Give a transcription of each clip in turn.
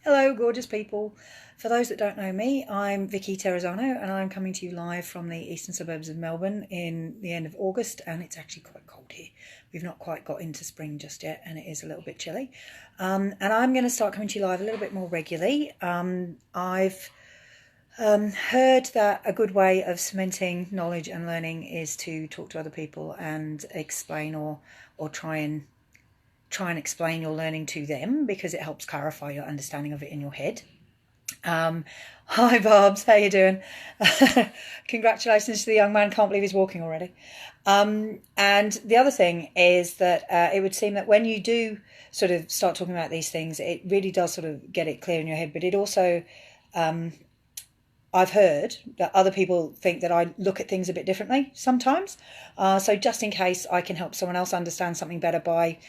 Hello, gorgeous people. For those that don't know me, I'm Vicky Terrazzano and I'm coming to you live from the eastern suburbs of Melbourne in the end of August, and it's actually quite cold here. We've not quite got into spring just yet, and it is a little bit chilly. And I'm going to start coming to you live a little bit more regularly. I've heard that a good way of cementing knowledge and learning is to talk to other people and explain or try and explain your learning to them, because it helps clarify your understanding of it in your head. Hi, Bobs, how you doing? Congratulations to the young man. Can't believe he's walking already. And the other thing is that it would seem that when you do sort of start talking about these things, it really does sort of get it clear in your head. But it also, I've heard that other people think that I look at things a bit differently sometimes. So just in case I can help someone else understand something better by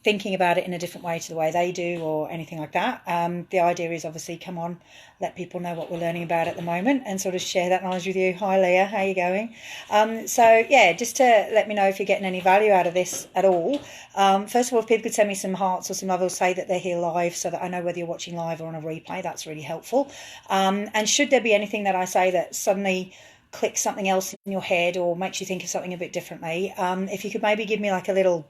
thinking about it in a different way to the way they do or anything like that. The idea is obviously come on, let people know what we're learning about at the moment and sort of share that knowledge with you. Hi Leah, how you going? So yeah, just to let me know if you're getting any value out of this at all. First of all, if people could send me some hearts or some love, or say that they're here live so that I know whether you're watching live or on a replay, that's really helpful. And should there be anything that I say that suddenly clicks something else in your head or makes you think of something a bit differently, if you could maybe give me like a little,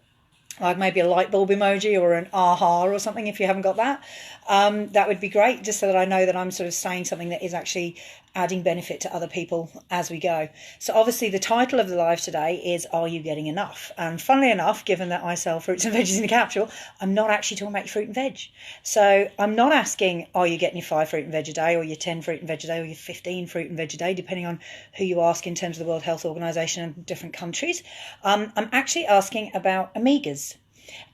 like maybe a light bulb emoji or an aha or something, if you haven't got that, that would be great, just so that I know that I'm sort of saying something that is actually adding benefit to other people as we go. So obviously the title of the live today is Are You Getting Enough? And funnily enough, given that I sell fruits and veggies in a capsule, I'm not actually talking about your fruit and veg. So I'm not asking, are you getting your 5 fruit and veg a day, or your 10 fruit and veg a day, or your 15 fruit and veg a day, depending on who you ask in terms of the World Health Organization and different countries. I'm actually asking about omegas.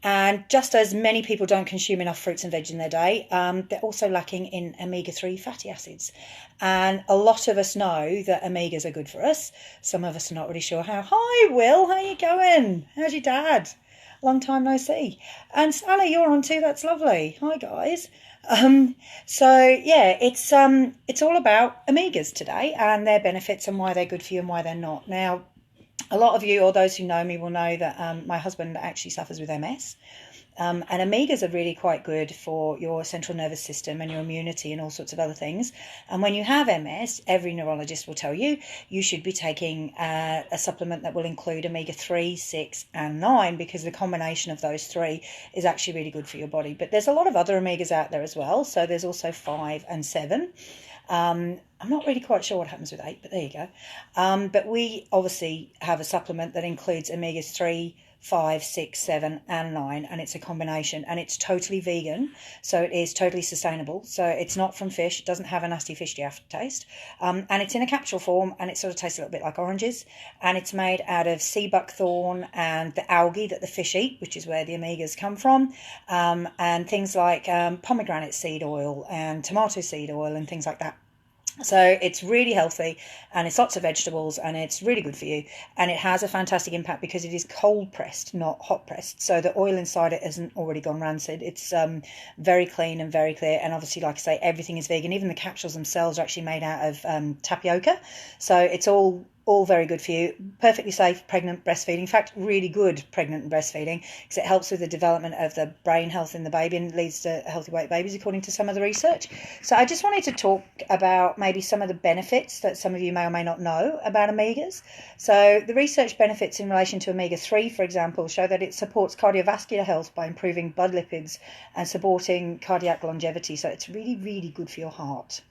And just as many people don't consume enough fruits and veg in their day, they're also lacking in omega-3 fatty acids. And a lot of us know that omegas are good for us. Some of us are not really sure how. Hi, Will. How you going? How's your dad? Long time no see. And Sally, you're on too. That's lovely. Hi, guys. So yeah, it's all about omegas today and their benefits and why they're good for you and why they're not. Now, a lot of you, or those who know me, will know that my husband actually suffers with MS. And omegas are really quite good for your central nervous system and your immunity and all sorts of other things. And when you have MS, every neurologist will tell you you should be taking a supplement that will include omega-3, 6 and 9, because the combination of those three is actually really good for your body. But there's a lot of other omegas out there as well. So there's also 5 and 7. I'm not really quite sure what happens with 8, but there you go. But we obviously have a supplement that includes omegas 3, 5, 6, 7 and 9, and it's a combination, and it's totally vegan, so it is totally sustainable. So it's not from fish, it doesn't have a nasty fishy aftertaste, and it's in a capsule form, and it sort of tastes a little bit like oranges, and it's made out of sea buckthorn and the algae that the fish eat, which is where the omegas come from, and things like pomegranate seed oil and tomato seed oil and things like that. So it's really healthy, and it's lots of vegetables, and it's really good for you, and it has a fantastic impact because it is cold pressed, not hot pressed, so the oil inside it hasn't already gone rancid. It's very clean and very clear, and obviously, like I say, everything is vegan. Even the capsules themselves are actually made out of tapioca, so it's all very good for you. Perfectly safe pregnant breastfeeding. In fact, really good pregnant breastfeeding, because it helps with the development of the brain health in the baby and leads to healthy weight babies, according to some of the research. So I just wanted to talk about maybe some of the benefits that some of you may or may not know about omegas. So the research benefits in relation to omega-3, for example, show that it supports cardiovascular health by improving blood lipids and supporting cardiac longevity. So it's really, really good for your heart.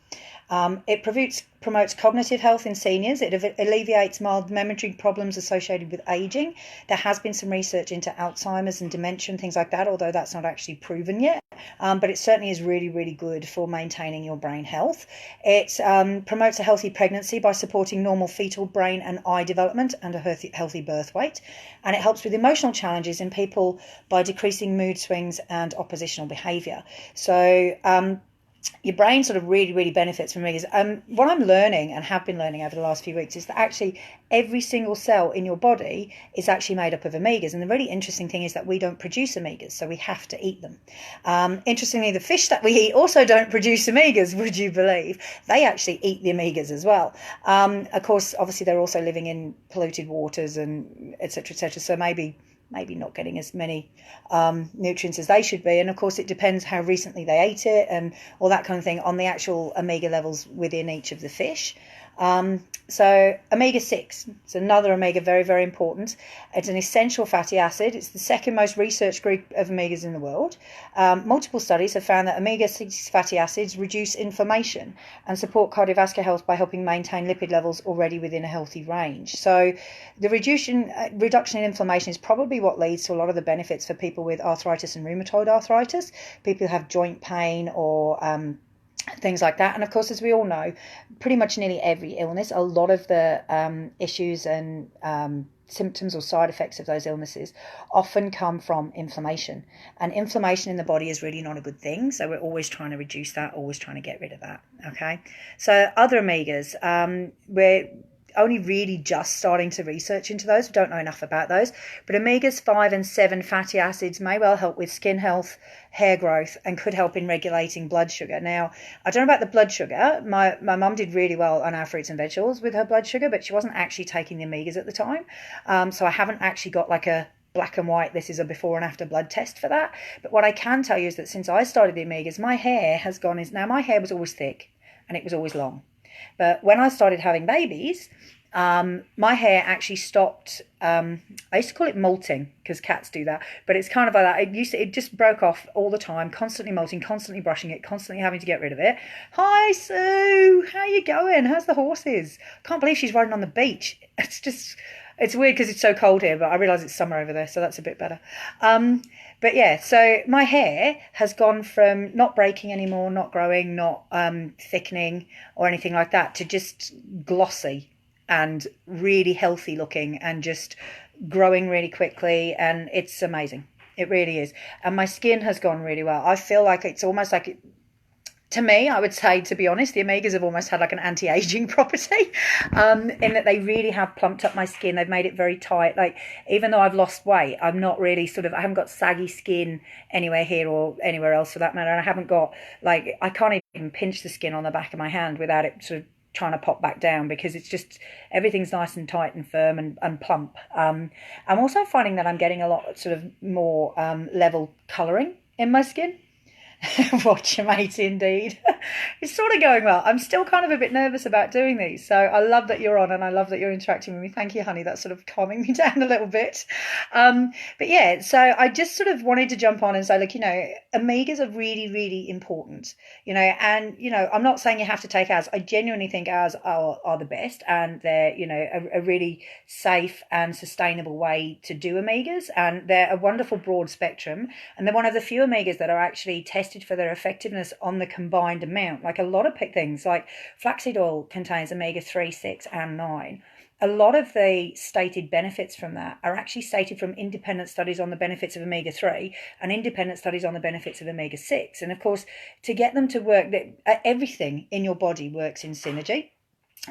It promotes cognitive health in seniors. It alleviates mild memory problems associated with aging. There has been some research into Alzheimer's and dementia and things like that, although that's not actually proven yet. But it certainly is really, really good for maintaining your brain health. It promotes a healthy pregnancy by supporting normal fetal brain and eye development and a healthy birth weight. And it helps with emotional challenges in people by decreasing mood swings and oppositional behaviour. So your brain sort of really, really benefits from omegas. What I'm learning and have been learning over the last few weeks is that actually every single cell in your body is actually made up of omegas. And the really interesting thing is that we don't produce omegas, so we have to eat them. Interestingly, the fish that we eat also don't produce omegas, would you believe? They actually eat the omegas as well. Of course, obviously, they're also living in polluted waters and et cetera, et cetera. So maybe maybe not getting as many nutrients as they should be. And of course, it depends how recently they ate it and all that kind of thing on the actual omega levels within each of the fish. So omega-6, it's another omega, very, very important. It's an essential fatty acid. It's the second most researched group of omegas in the world. Multiple studies have found that omega-6 fatty acids reduce inflammation and support cardiovascular health by helping maintain lipid levels already within a healthy range. So the reduction in inflammation is probably what leads to a lot of the benefits for people with arthritis and rheumatoid arthritis, people who have joint pain or things like that. And of course, as we all know, pretty much nearly every illness, a lot of the issues and symptoms or side effects of those illnesses often come from inflammation. And inflammation in the body is really not a good thing. So we're always trying to reduce that, always trying to get rid of that. Okay. So other omegas, we're only really just starting to research into those. We don't know enough about those. But omegas 5 and 7 fatty acids may well help with skin health, hair growth, and could help in regulating blood sugar. Now, I don't know about the blood sugar. My mum did really well on our fruits and vegetables with her blood sugar, but she wasn't actually taking the omegas at the time. So I haven't actually got like a black and white, this is a before and after blood test for that. But what I can tell you is that since I started the omegas, my hair has gone, now my hair was always thick and it was always long. But when I started having babies, my hair actually stopped. I used to call it molting because cats do that, but it's kind of like that. It just broke off all the time, constantly molting, constantly brushing it, constantly having to get rid of it. Hi, Sue. How you going? How's the horses? Can't believe she's riding on the beach. It's weird because it's so cold here, but I realise it's summer over there, so that's a bit better. But yeah, so my hair has gone from not breaking anymore, not growing, not thickening or anything like that, to just glossy and really healthy looking and just growing really quickly. And it's amazing. It really is. And my skin has gone really well. I feel like it's almost like to me, I would say, to be honest, the omegas have almost had like an anti-aging property in that they really have plumped up my skin. They've made it very tight. Like, even though I've lost weight, I'm not really I haven't got saggy skin anywhere here or anywhere else for that matter. And I haven't got, like, I can't even pinch the skin on the back of my hand without it sort of trying to pop back down, because it's just, everything's nice and tight and firm and plump. I'm also finding that I'm getting a lot sort of more level colouring in my skin. Watch your mate, indeed. It's sort of going well. I'm still kind of a bit nervous about doing these, so I love that you're on and I love that you're interacting with me. Thank you, honey. That's sort of calming me down a little bit. But yeah, so I just sort of wanted to jump on and say, look, omegas are really, really important, and, I'm not saying you have to take ours. I genuinely think ours are the best, and they're, a really safe and sustainable way to do omegas, and they're a wonderful broad spectrum, and they're one of the few omegas that are actually tested for their effectiveness on the combined amount. Like a lot of things, like flaxseed oil contains omega-3, 6 and 9. A lot of the stated benefits from that are actually stated from independent studies on the benefits of omega-3 and independent studies on the benefits of omega-6. And of course, to get them to work, everything in your body works in synergy.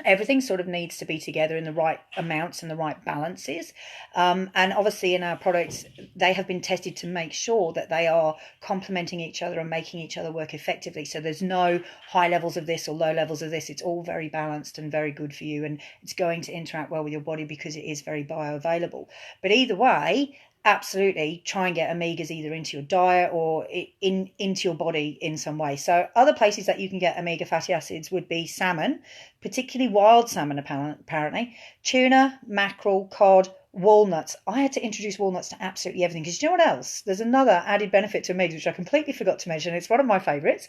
Everything sort of needs to be together in the right amounts and the right balances. And obviously in our products, they have been tested to make sure that they are complementing each other and making each other work effectively. So there's no high levels of this or low levels of this. It's all very balanced and very good for you. And it's going to interact well with your body because it is very bioavailable. But either way, absolutely try and get omegas either into your diet or into your body in some way. So other places that you can get omega fatty acids would be salmon, particularly wild salmon apparently, tuna, mackerel, cod, walnuts. I had to introduce walnuts to absolutely everything, because you know what else? There's another added benefit to omegas which I completely forgot to mention. It's one of my favourites.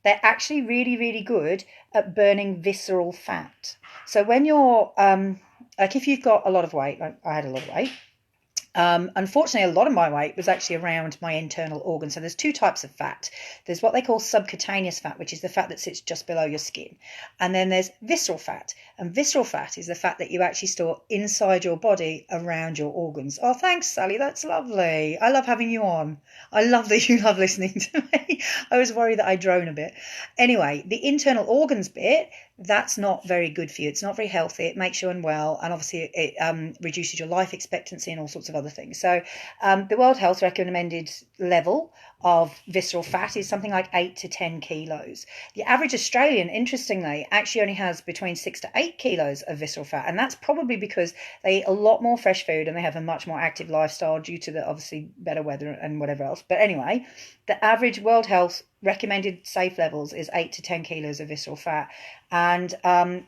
They're actually really, really good at burning visceral fat. So when you're like, if you've got a lot of weight, like I had a lot of weight, unfortunately, a lot of my weight was actually around my internal organs. So there's two types of fat. There's what they call subcutaneous fat, which is the fat that sits just below your skin. And then there's visceral fat. And visceral fat is the fat that you actually store inside your body around your organs. Oh, thanks, Sally. That's lovely. I love having you on. I love that you love listening to me. I was worried that I drone a bit. Anyway, the internal organs bit, that's not very good for you. It's not very healthy. It makes you unwell, and obviously it reduces your life expectancy and all sorts of other things. So the World Health recommended level of visceral fat is something like 8 to 10 kilos. The average Australian, interestingly, actually only has between 6 to 8 kilos of visceral fat. And that's probably because they eat a lot more fresh food and they have a much more active lifestyle due to the obviously better weather and whatever else. But anyway, the average World Health recommended safe levels is 8 to 10 kilos of visceral fat. And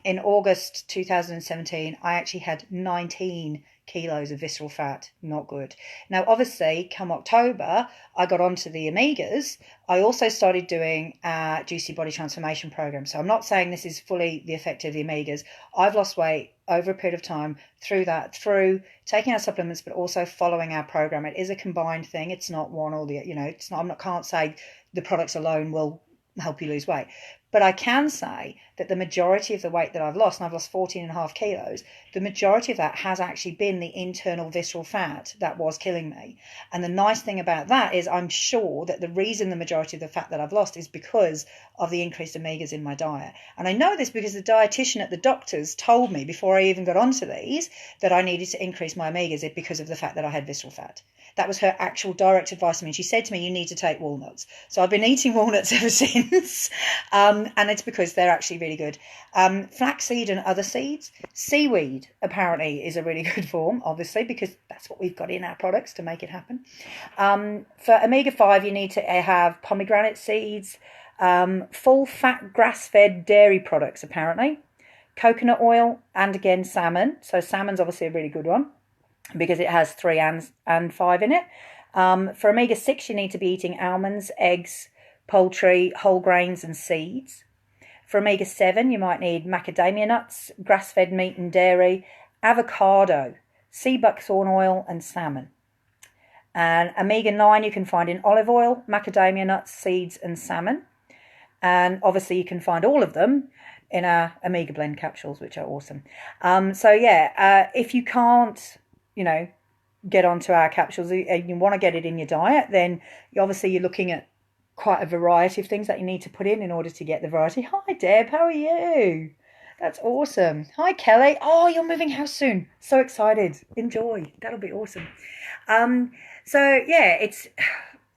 in August 2017, I actually had 19 kilos of visceral fat. Not good. Now, obviously, come October, I got onto the omegas. I also started doing a Juicy Body Transformation program. So I'm not saying this is fully the effect of the omegas. I've lost weight over a period of time through taking our supplements, but also following our program. It is a combined thing. It's not one or the, it's not, can't say the products alone will help you lose weight. But I can say that the majority of the weight that I've lost, and I've lost 14.5 kilos, the majority of that has actually been the internal visceral fat that was killing me. And the nice thing about that is I'm sure that the reason the majority of the fat that I've lost is because of the increased omegas in my diet. And I know this because the dietitian at the doctor's told me before I even got onto these that I needed to increase my omegas because of the fact that I had visceral fat. That was her actual direct advice to me. She said to me, you need to take walnuts. So I've been eating walnuts ever since. And it's because they're actually really good. Flaxseed and other seeds. Seaweed apparently is a really good form, obviously, because that's what we've got in our products to make it happen. For omega-5, you need to have pomegranate seeds, full fat grass-fed dairy products, apparently, coconut oil, and again, salmon. So salmon's obviously a really good one, because it has 3 and 5 in it. For omega-6, you need to be eating almonds, eggs, poultry, whole grains and seeds. For omega-7, you might need macadamia nuts, grass-fed meat and dairy, avocado, sea buckthorn oil and salmon. And omega-9 you can find in olive oil, macadamia nuts, seeds and salmon. And obviously you can find all of them in our Omega Blend capsules, which are awesome. If you can't get onto our capsules and you want to get it in your diet, then obviously you're looking at quite a variety of things that you need to put in order to get the variety. Hi Deb, how are you? That's awesome. Hi Kelly. Oh, you're moving house soon. So excited. Enjoy. That'll be awesome.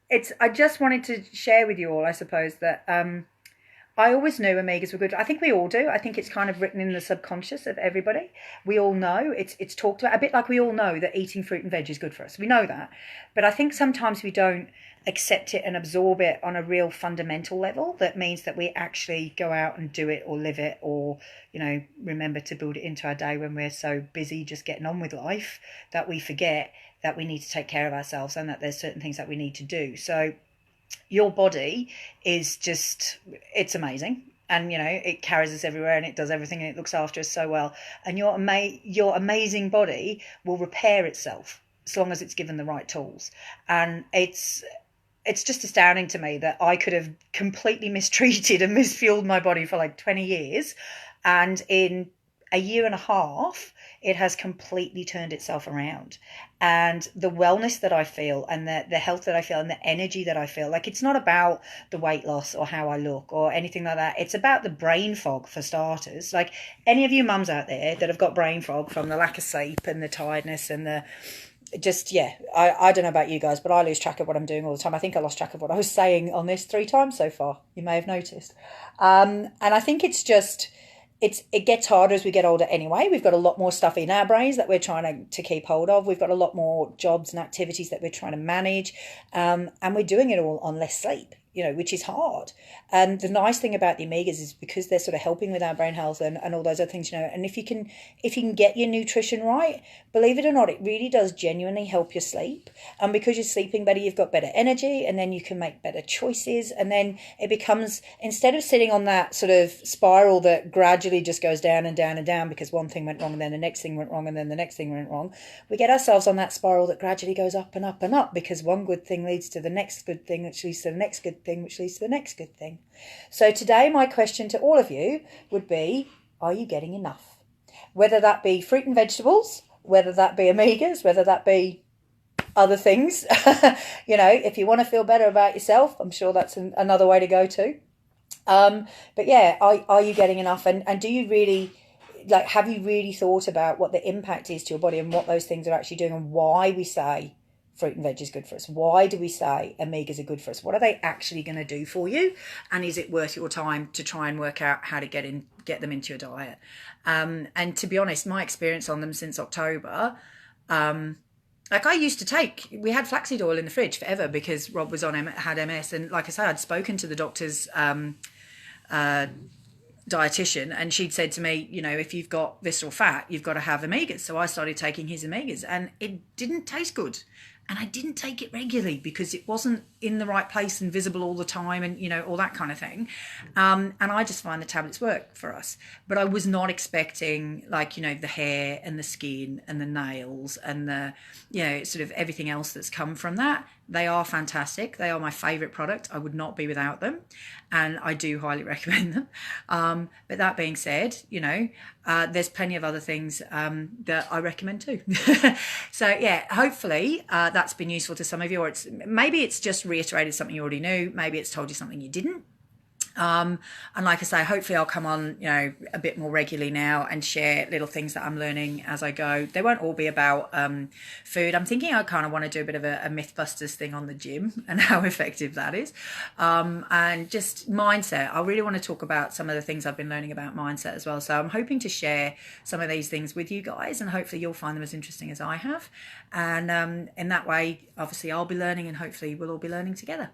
It's I just wanted to share with you all, I suppose, that I always knew omegas were good. I think we all do. I think it's kind of written in the subconscious of everybody. We all know. It's talked about, a bit like we all know that eating fruit and veg is good for us. We know that. But I think sometimes we don't accept it and absorb it on a real fundamental level. That means that we actually go out and do it or live it or, remember to build it into our day when we're so busy just getting on with life that we forget that we need to take care of ourselves and that there's certain things that we need to do. So your body is just, it's amazing. And, it carries us everywhere and it does everything and it looks after us so well. And your amazing body will repair itself as long as it's given the right tools. And it's just astounding to me that I could have completely mistreated and misfueled my body for like 20 years. And in a year and a half, it has completely turned itself around. And the wellness that I feel and the health that I feel and the energy that I feel, like it's not about the weight loss or how I look or anything like that. It's about the brain fog for starters. Like any of you mums out there that have got brain fog from the lack of sleep and the tiredness and I don't know about you guys, but I lose track of what I'm doing all the time. I think I lost track of what I was saying on this 3 times so far. You may have noticed. And I think it's just... It gets harder as we get older anyway. We've got a lot more stuff in our brains that we're trying to keep hold of. We've got a lot more jobs and activities that we're trying to manage. And we're doing it all on less sleep, which is hard. And the nice thing about the omegas is because they're sort of helping with our brain health and all those other things, and if you can get your nutrition right, believe it or not, it really does genuinely help your sleep. And because you're sleeping better, you've got better energy and then you can make better choices. And then it becomes, instead of sitting on that sort of spiral that gradually just goes down and down and down because one thing went wrong and then the next thing went wrong and then the next thing went wrong, we get ourselves on that spiral that gradually goes up and up and up because one good thing leads to the next good thing, which leads to the next good thing, which leads to the next good thing. So today my question to all of you would be, are you getting enough? Whether that be fruit and vegetables, whether that be omegas, whether that be other things. If you want to feel better about yourself, I'm sure that's another way to go too. But yeah, are you getting enough? And do you really, have you really thought about what the impact is to your body and what those things are actually doing and why we say fruit and veg is good for us? Why do we say omegas are good for us? What are they actually going to do for you? And is it worth your time to try and work out how to get them into your diet? And to be honest, my experience on them since October, like I used to we had flaxseed oil in the fridge forever because Rob had MS. And like I said, I'd spoken to the doctor's dietitian, and she'd said to me, you know, if you've got visceral fat, you've got to have omegas. So I started taking his omegas, and it didn't taste good. And I didn't take it regularly because it wasn't in the right place and visible all the time, and, you know, all that kind of thing. And I just find the tablets work for us. But I was not expecting, like, you know, the hair and the skin and the nails and the, you know, sort of everything else that's come from that. They are fantastic. They are my favourite product. I would not be without them, and I do highly recommend them. But that being said, you know, there's plenty of other things that I recommend too. So yeah, hopefully that's been useful to some of you, or maybe it's just reiterated something you already knew. Maybe it's told you something you didn't. And like I say, hopefully I'll come on, you know, a bit more regularly now and share little things that I'm learning as I go. They won't all be about food. I'm thinking I kind of want to do a bit of a Mythbusters thing on the gym and how effective that is. And just mindset. I really want to talk about some of the things I've been learning about mindset as well. So I'm hoping to share some of these things with you guys, and hopefully you'll find them as interesting as I have. And in that way, obviously I'll be learning, and hopefully we'll all be learning together.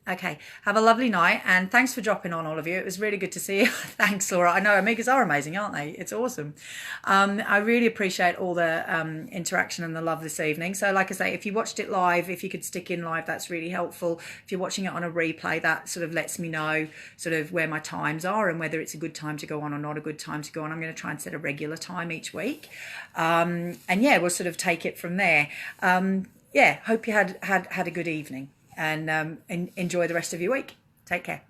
Okay, have a lovely night, and thanks for dropping on, all of you. It was really good to see you. Thanks, Laura. I know omegas are amazing, aren't they? It's awesome. I really appreciate all the interaction and the love this evening. So like I say, if you watched it live, if you could stick in live, that's really helpful. If you're watching it on a replay, that sort of lets me know sort of where my times are and whether it's a good time to go on or not a good time to go on. I'm going to try and set a regular time each week. And yeah, we'll sort of take it from there. Yeah, hope you had a good evening. And enjoy the rest of your week. Take care.